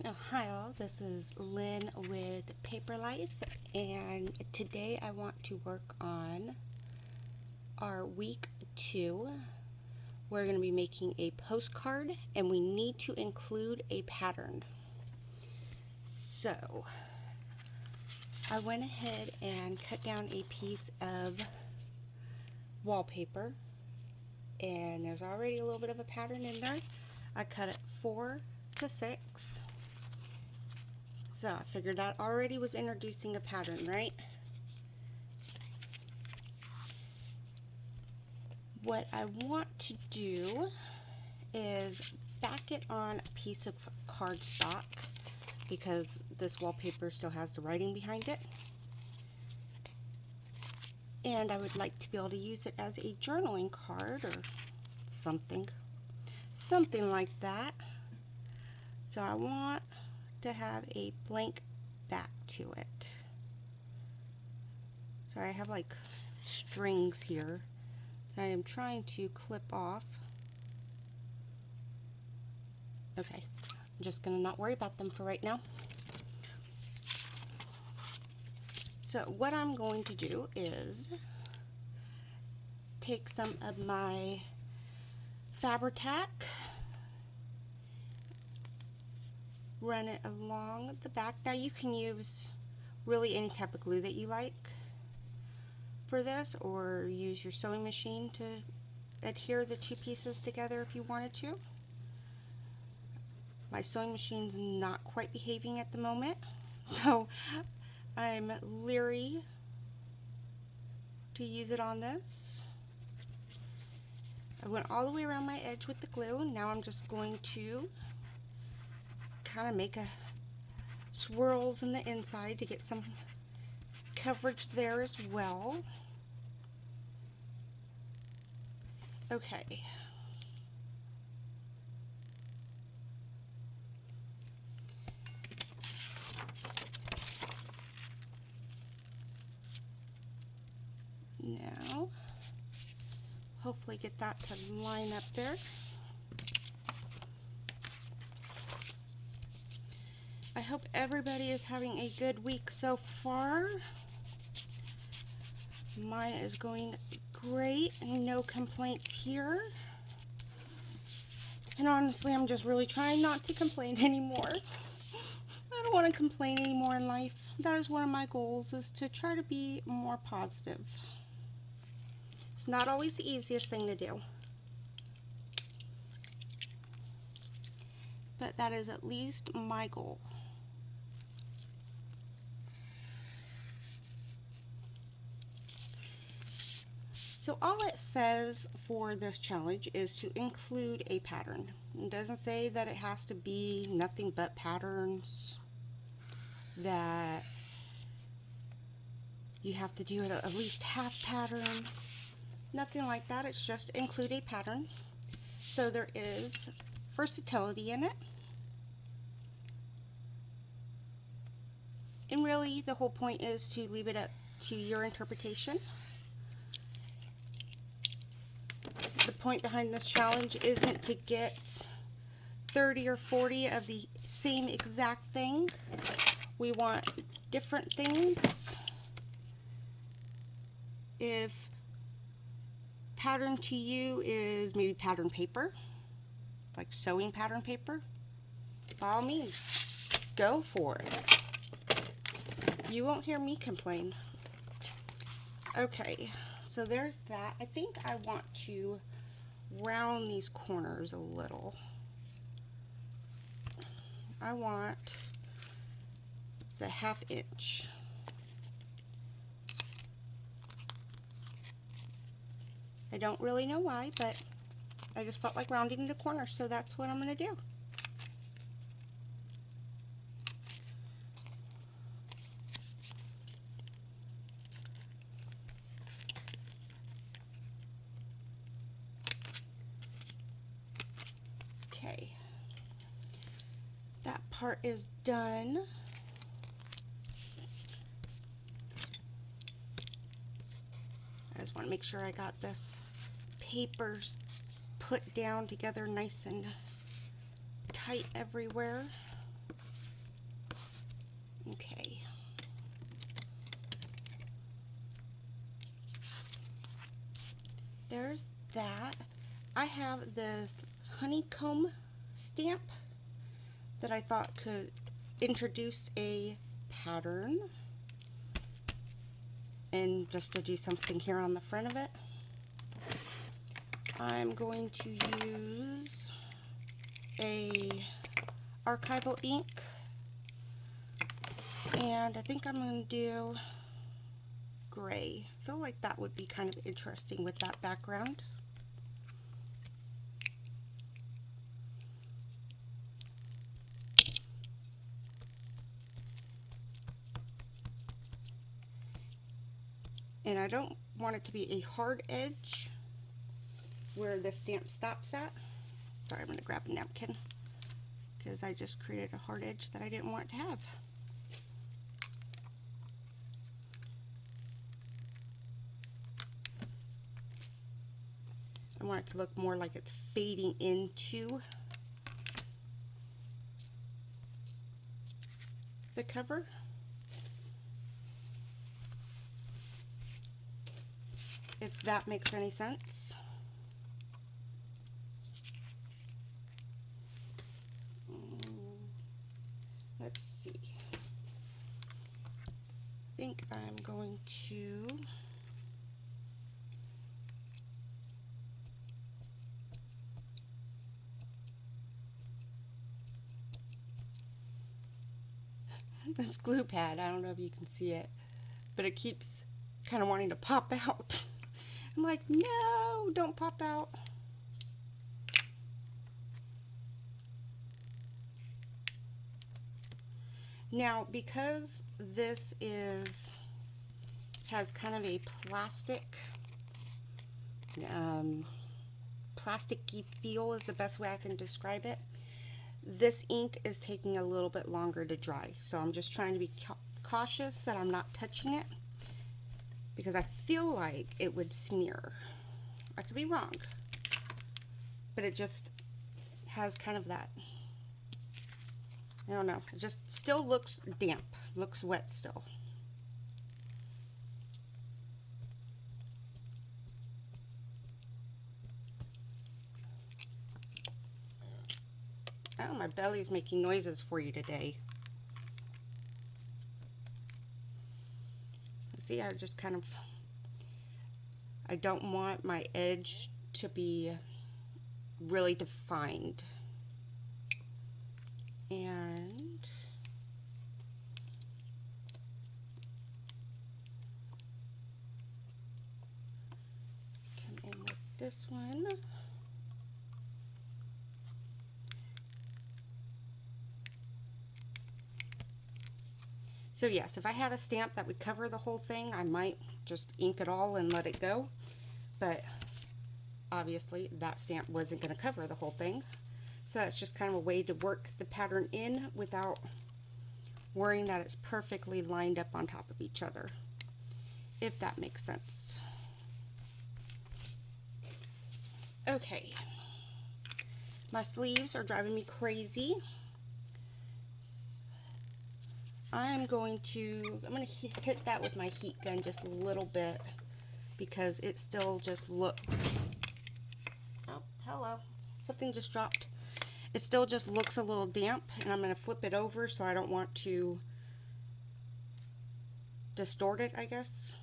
Oh, hi all, this is Lynn with Paper Life, and today I want to work on our week 2. We're going to be making a postcard, and we need to include a pattern. So I went ahead and cut down a piece of wallpaper, and there's already a little bit of a pattern in there. I cut it 4 to 6. So I figured that already was introducing a pattern, right? What I want to do is back it on a piece of cardstock because this wallpaper still has the writing behind it. And I would like to be able to use it as a journaling card or something like that. So I want to have a blank back to it. So I have like strings here that I am trying to clip off. Okay, I'm just going to not worry about them for right now. So what I'm going to do is take some of my Fabri-Tac, run it along the back. Now you can use really any type of glue that you like for this, or use your sewing machine to adhere the two pieces together if you wanted to. My sewing machine's not quite behaving at the moment, so I'm leery to use it on this. I went all the way around my edge with the glue. Now I'm just going to kind of make a swirls in the inside to get some coverage there as well. Okay. Now, hopefully get that to line up there. I hope everybody is having a good week so far. Mine is going great, no complaints here. And honestly, I'm just really trying not to complain anymore. I don't want to complain anymore in life. That is one of my goals, is to try to be more positive. It's not always the easiest thing to do, but that is at least my goal. So all it says for this challenge is to include a pattern. It doesn't say that it has to be nothing but patterns, that you have to do it at least half pattern, nothing like that. It's just include a pattern. So there is versatility in it, and really the whole point is to leave it up to your interpretation. The point behind this challenge isn't to get 30 or 40 of the same exact thing. We want different things. If pattern to you is maybe pattern paper, like sewing pattern paper, by all means, go for it. You won't hear me complain. Okay, so there's that. I think I want to round these corners a little. I want the 1/2 inch. I don't really know why, but I just felt like rounding the corners, so that's what I'm going to do. Okay, that part is done. I just want to make sure I got this paper put down together nice and tight everywhere. Okay. There's that. I have this honeycomb stamp that I thought could introduce a pattern, and just to do something here on the front of it, I'm going to use a archival ink, and I think I'm going to do gray. I feel like that would be kind of interesting with that background. And I don't want it to be a hard edge where the stamp stops at. Sorry, I'm going to grab a napkin because I just created a hard edge that I didn't want to have. I want it to look more like it's fading into the cover. If that makes any sense. Let's see. I think I'm going to this glue pad, I don't know if you can see it, but it keeps kind of wanting to pop out. I'm like, no, don't pop out. Now, because this has kind of a plasticky feel is the best way I can describe it, this ink is taking a little bit longer to dry. So I'm just trying to be cautious that I'm not touching it, because I feel like it would smear. I could be wrong, but it just has kind of that, I don't know, it just still looks damp, looks wet still. Oh, my belly's making noises for you today. See, I just kind of, I don't want my edge to be really defined. And come in with this one. So yes, if I had a stamp that would cover the whole thing, I might just ink it all and let it go. But obviously that stamp wasn't going to cover the whole thing. So that's just kind of a way to work the pattern in without worrying that it's perfectly lined up on top of each other, if that makes sense. Okay, my sleeves are driving me crazy. I'm going to hit that with my heat gun just a little bit, because it still just looks, oh, hello, something just dropped. It still just looks a little damp, and I'm going to flip it over so I don't want to distort it, I guess.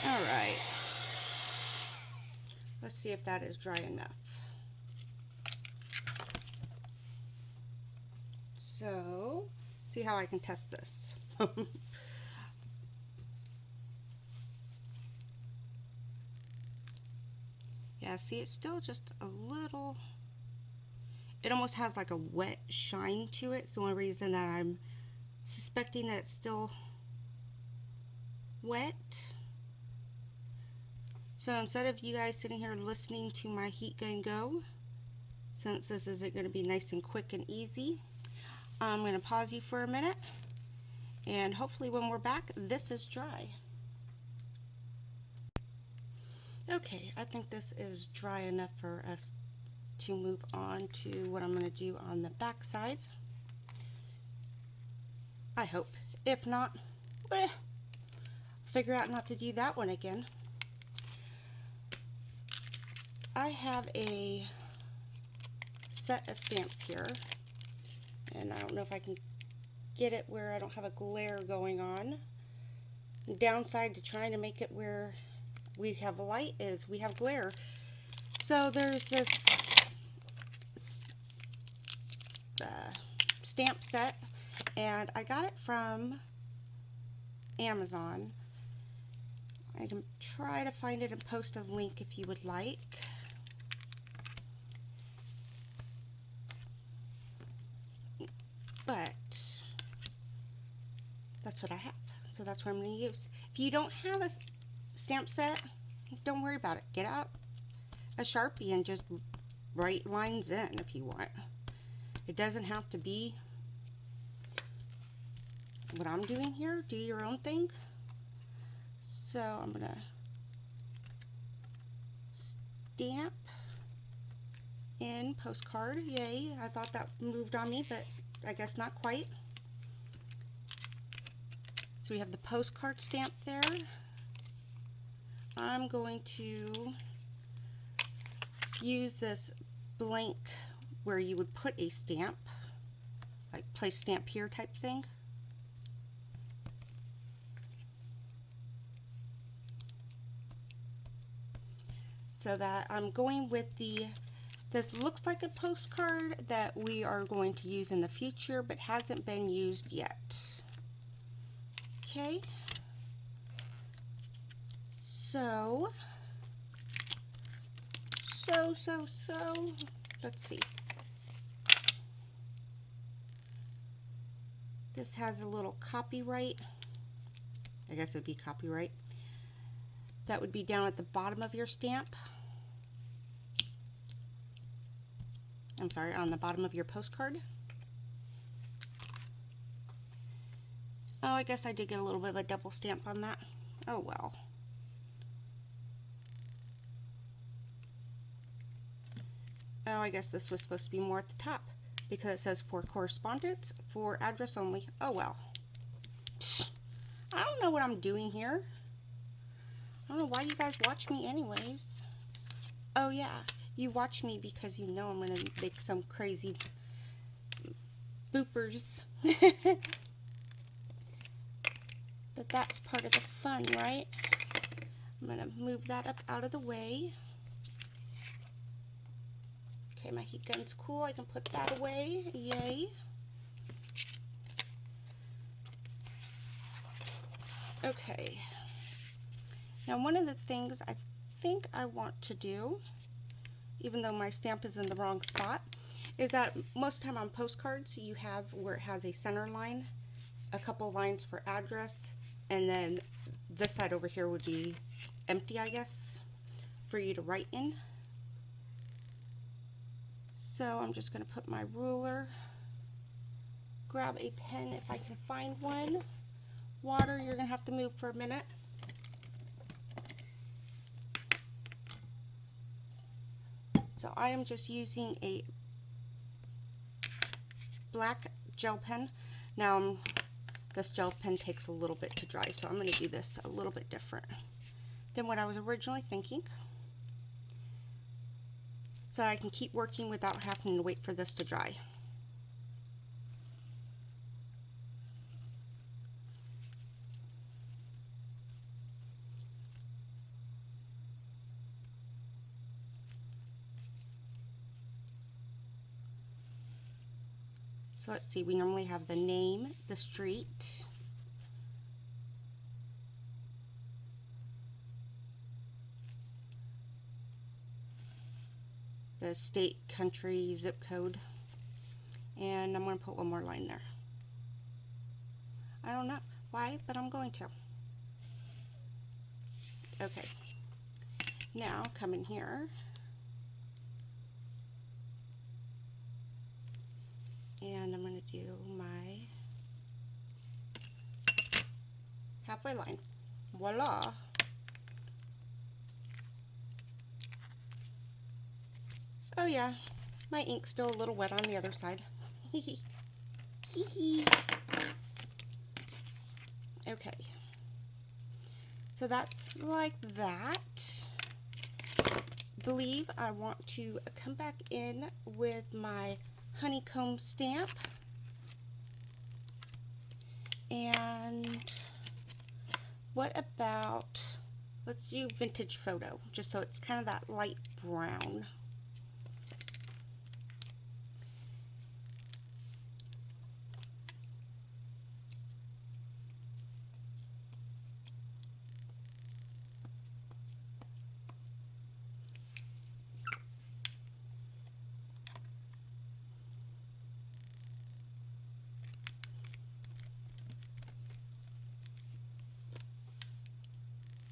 Alright, let's see if that is dry enough. So, see how I can test this. Yeah, see, it's still just a little, it almost has like a wet shine to it. It's the only reason that I'm suspecting that it's still wet. So instead of you guys sitting here listening to my heat gun go, since this isn't going to be nice and quick and easy, I'm going to pause you for a minute, and hopefully when we're back, this is dry. Okay, I think this is dry enough for us to move on to what I'm going to do on the back side. I hope. If not, figure out not to do that one again. I have a set of stamps here, and I don't know if I can get it where I don't have a glare going on. The downside to trying to make it where we have light is we have glare. So there's this stamp set, and I got it from Amazon. I can try to find it and post a link if you would like. But that's what I have, so that's what I'm going to use. If you don't have a stamp set, don't worry about it. Get out a Sharpie and just write lines in if you want. It doesn't have to be what I'm doing here. Do your own thing. So I'm going to stamp in postcard. Yay, I thought that moved on me, but I guess not quite. So we have the postcard stamp there. I'm going to use this blank where you would put a stamp, like place stamp here type thing. So that I'm going with this looks like a postcard that we are going to use in the future but hasn't been used yet. Okay, so let's see. This has a little copyright. I guess it would be copyright. That would be down at the bottom of your stamp. I'm sorry, on the bottom of your postcard. Oh, I guess I did get a little bit of a double stamp on that. Oh well. Oh, I guess this was supposed to be more at the top because it says for correspondence, for address only. Oh well. I don't know what I'm doing here. I don't know why you guys watch me anyways. Oh yeah, you watch me because you know I'm going to make some crazy boopers. But that's part of the fun, right? I'm going to move that up out of the way. Okay, my heat gun's cool. I can put that away. Yay. Okay. Now one of the things I think I want to do, even though my stamp is in the wrong spot, is that most of the time on postcards you have where it has a center line, a couple lines for address, and then this side over here would be empty, I guess, for you to write in. So I'm just going to put my ruler, grab a pen if I can find one. Water, you're going to have to move for a minute. So I am just using a black gel pen. Now this gel pen takes a little bit to dry, so I'm going to do this a little bit different than what I was originally thinking, so I can keep working without having to wait for this to dry. So let's see, we normally have the name, the street, the state, country, zip code. And I'm going to put one more line there. I don't know why, but I'm going to. Okay. Now come in here. And I'm going to do my halfway line. Voila! Oh yeah, my ink's still a little wet on the other side. Hee hee. Okay. So that's like that. Believe I want to come back in with my honeycomb stamp. And what about, let's do vintage photo, just so it's kind of that light brown.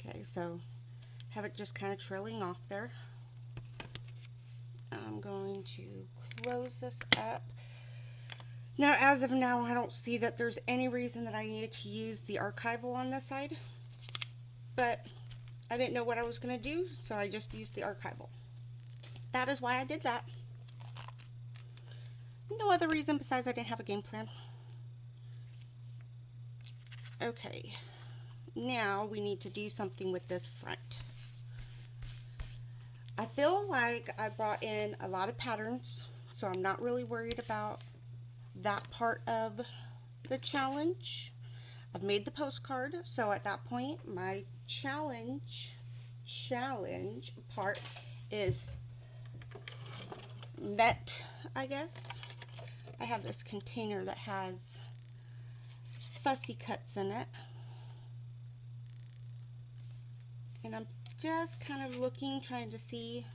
Okay, so have it just kind of trailing off there. I'm going to close this up. Now, as of now, I don't see that there's any reason that I needed to use the archival on this side, but I didn't know what I was going to do, so I just used the archival. That is why I did that. No other reason besides I didn't have a game plan. Okay, now we need to do something with this front. I feel like I brought in a lot of patterns, so I'm not really worried about that part of the challenge. I've made the postcard, so at that point my challenge part is met, I guess. I have this container that has fussy cuts in it, and I'm just kind of looking, trying to see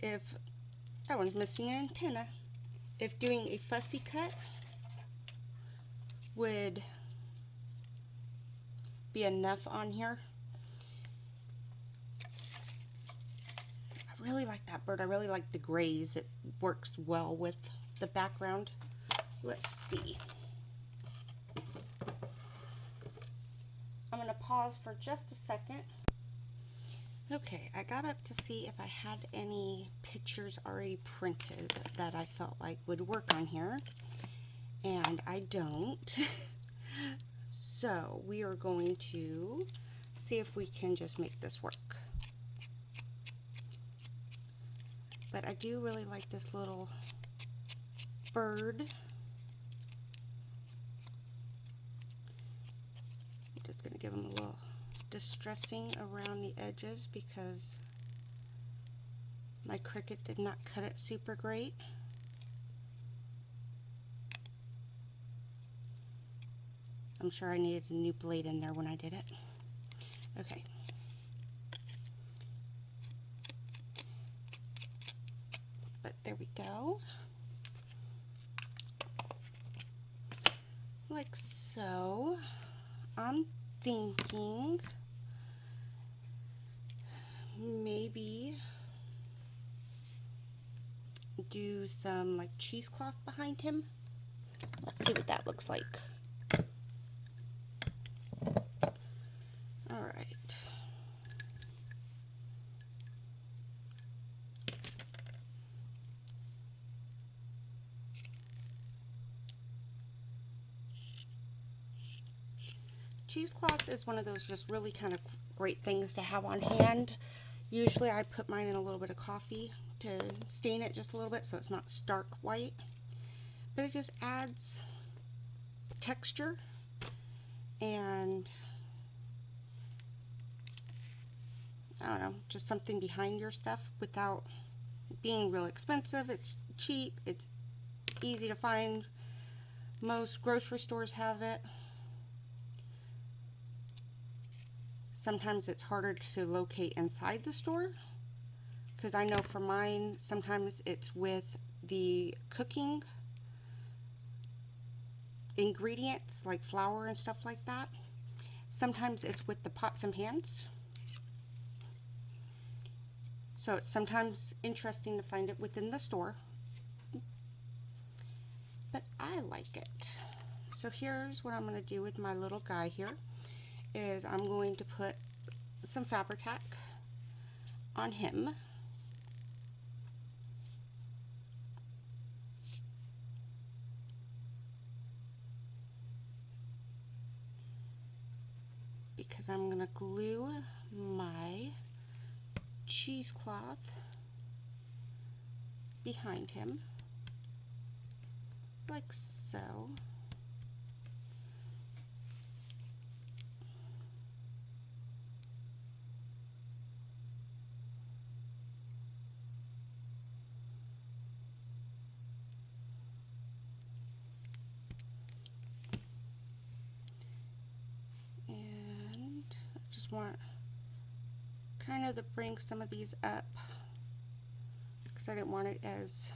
if that one's missing an antenna, if doing a fussy cut would be enough on here. I really like that bird. I really like the grays. It works well with the background. Let's see. I'm going to pause for just a second. Okay, I got up to see if I had any pictures already printed that I felt like would work on here, and I don't. So we are going to see if we can just make this work. But I do really like this little bird. I'm just going to give him a little distressing around the edges because my Cricut did not cut it super great. I'm sure I needed a new blade in there when I did it. Okay. But there we go. Like so. I'm thinking maybe do some like cheesecloth behind him. Let's see what that looks like. All right. Cheesecloth is one of those just really kind of great things to have on hand. Usually I put mine in a little bit of coffee to stain it just a little bit so it's not stark white. But it just adds texture and I don't know, just something behind your stuff without being real expensive. It's cheap, it's easy to find. Most grocery stores have it. Sometimes it's harder to locate inside the store, because I know for mine sometimes it's with the cooking ingredients like flour and stuff like that. Sometimes it's with the pots and pans. So it's sometimes interesting to find it within the store. But I like it. So here's what I'm going to do with my little guy here is I'm going to put some Fabri-Tac on him. Because I'm going to glue my cheesecloth behind him, like so. And I just want kind of to bring some of these up because I didn't want it as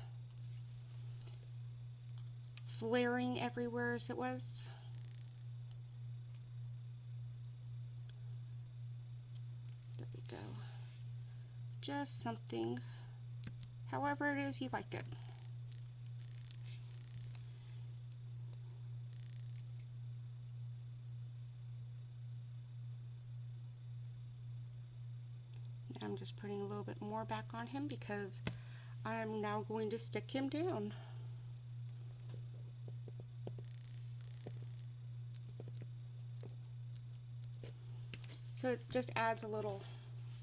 flaring everywhere as it was. There we go. Just something, however it is you like it. I'm just putting a little bit more back on him because I'm now going to stick him down. So it just adds a little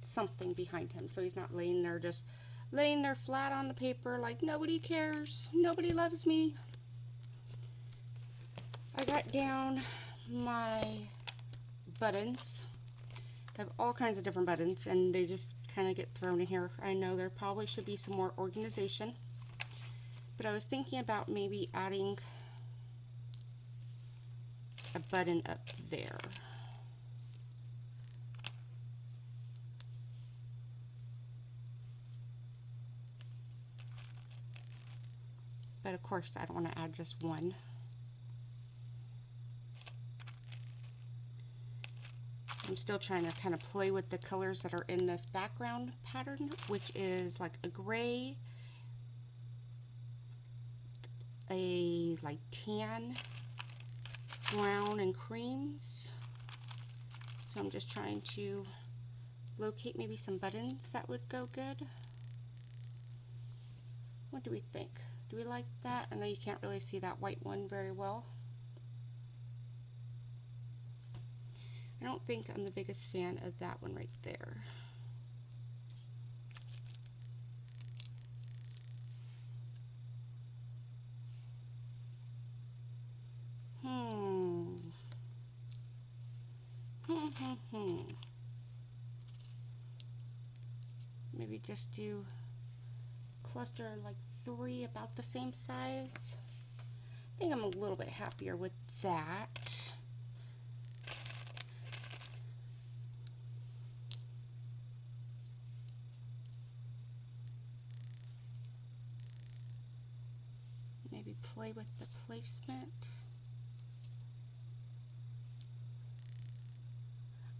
something behind him, so he's not laying there just laying there flat on the paper like nobody cares, nobody loves me. I got down my buttons. I have all kinds of different buttons and they just kind of get thrown in here. I know there probably should be some more organization, but I was thinking about maybe adding a button up there. But of course I don't want to add just one. I'm still trying to kind of play with the colors that are in this background pattern, which is like a gray, a like tan, brown, and creams. So I'm just trying to locate maybe some buttons that would go good. What do we think? Do we like that? I know you can't really see that white one very well. I don't think I'm the biggest fan of that one right there. Maybe just do cluster like 3 about the same size. I think I'm a little bit happier with that. Maybe play with the placement.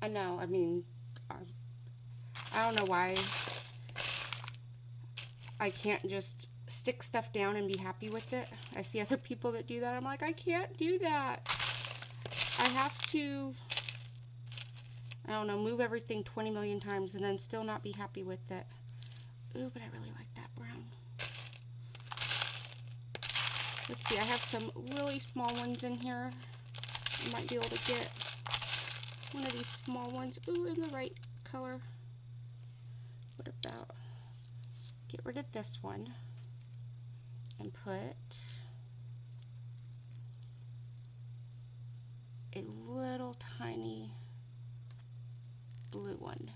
I know, I mean, I don't know why I can't just stick stuff down and be happy with it. I see other people that do that. I'm like, I can't do that. I have to, I don't know, move everything 20 million times and then still not be happy with it. Ooh, but I really like that brown. Let's see, I have some really small ones in here. I might be able to get one of these small ones. Ooh, in the right color. What about, get rid of this one and put a little tiny blue one.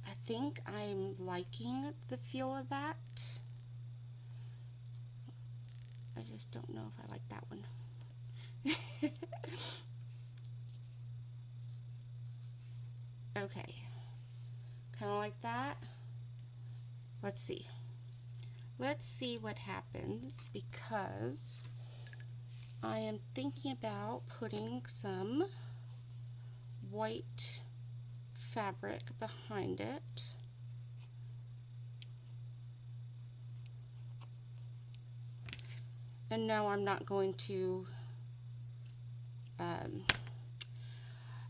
I think I'm liking the feel of that. I just don't know if I like that one. Okay, kind of like let's see. Let's see what happens, because I am thinking about putting some white fabric behind it. And no, I'm not going to, I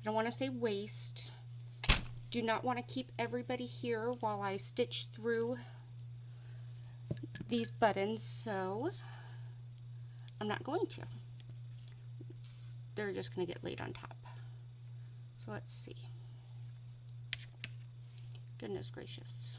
don't want to say waste. Do not want to keep everybody here while I stitch through these buttons, so I'm not going to. They're just going to get laid on top. So let's see. Goodness gracious.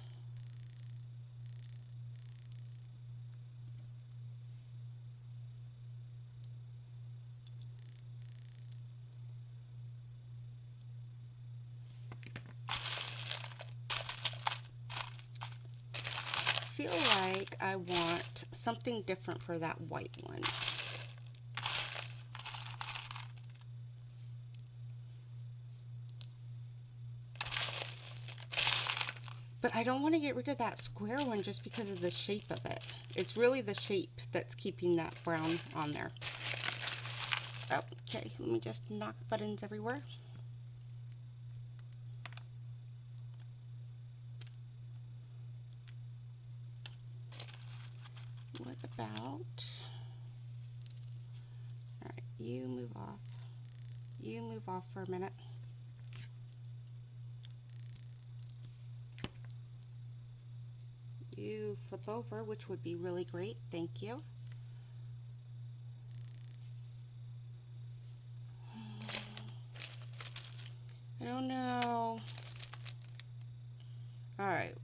I feel like I want something different for that white one. But I don't want to get rid of that square one just because of the shape of it. It's really the shape that's keeping that brown on there. Oh, okay, let me just knock buttons everywhere. What about, alright, you move off. You move off for a minute. You flip over, which would be really great, thank you. I don't know. Alright,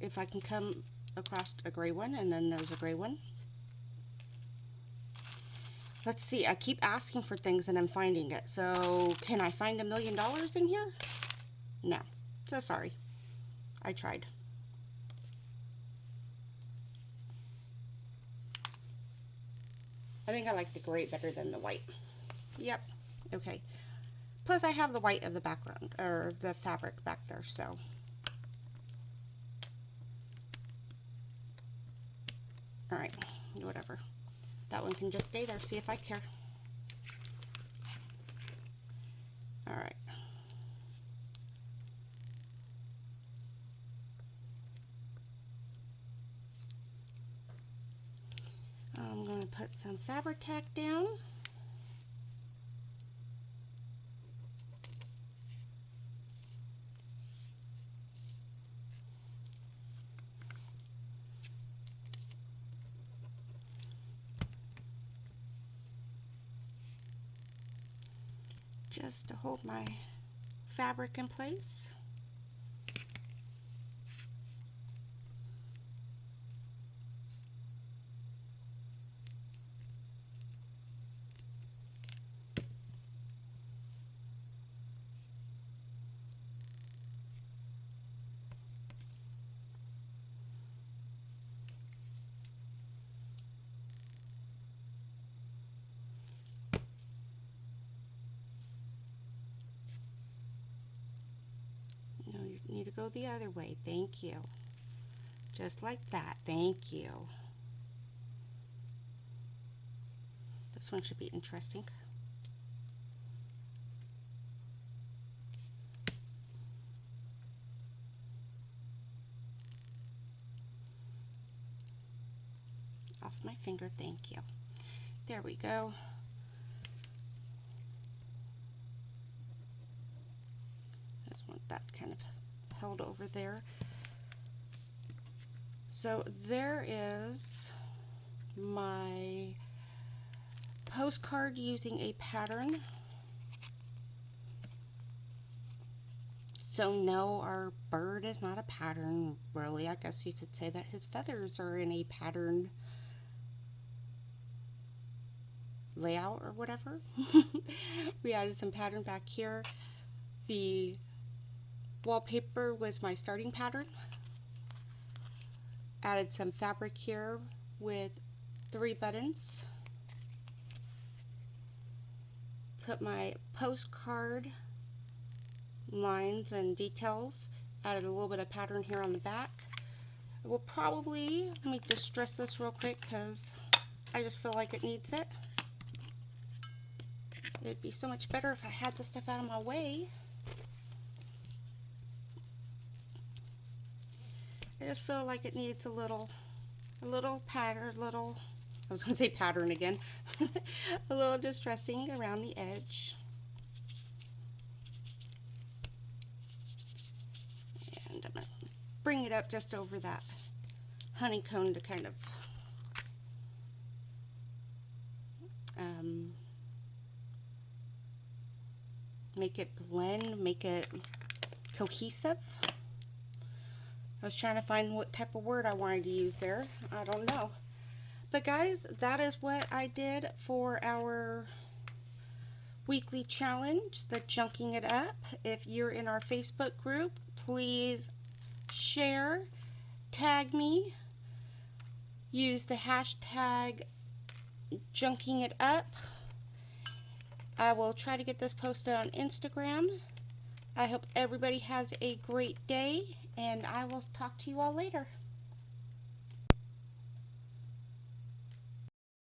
if I can come across a gray one, and then there's a gray one. Let's see, I keep asking for things and I'm finding it. So, can I find $1 million in here? No. So sorry. I tried. I think I like the gray better than the white. Yep. Okay. Plus I have the white of the background, or the fabric back there, so. Alright, whatever. That one can just stay there, see if I care. Alright. I'm going to put some fabric tack down. Just to hold my fabric in place. Need to go the other way. Thank you. Just like that. Thank you. This one should be interesting. Off my finger. Thank you. There we go. I just want that kind of held over there. So there is my postcard using a pattern. So no, our bird is not a pattern, really. I guess you could say that his feathers are in a pattern layout or whatever. We added some pattern back here. The wallpaper was my starting pattern. Added some fabric here with 3 buttons. Put my postcard lines and details. Added a little bit of pattern here on the back. I will probably, let me distress this real quick because I just feel like it needs it. It'd be so much better if I had this stuff out of my way. I just feel like it needs a little pattern, I was going to say pattern again, a little distressing around the edge. And I'm going to bring it up just over that honeycomb to kind of make it blend, make it cohesive. I was trying to find what type of word I wanted to use there. I don't know. But guys, that is what I did for our weekly challenge, the Junking It Up. If you're in our Facebook group, please share, tag me, use the hashtag Junking It Up. I will try to get this posted on Instagram. I hope everybody has a great day, and I will talk to you all later.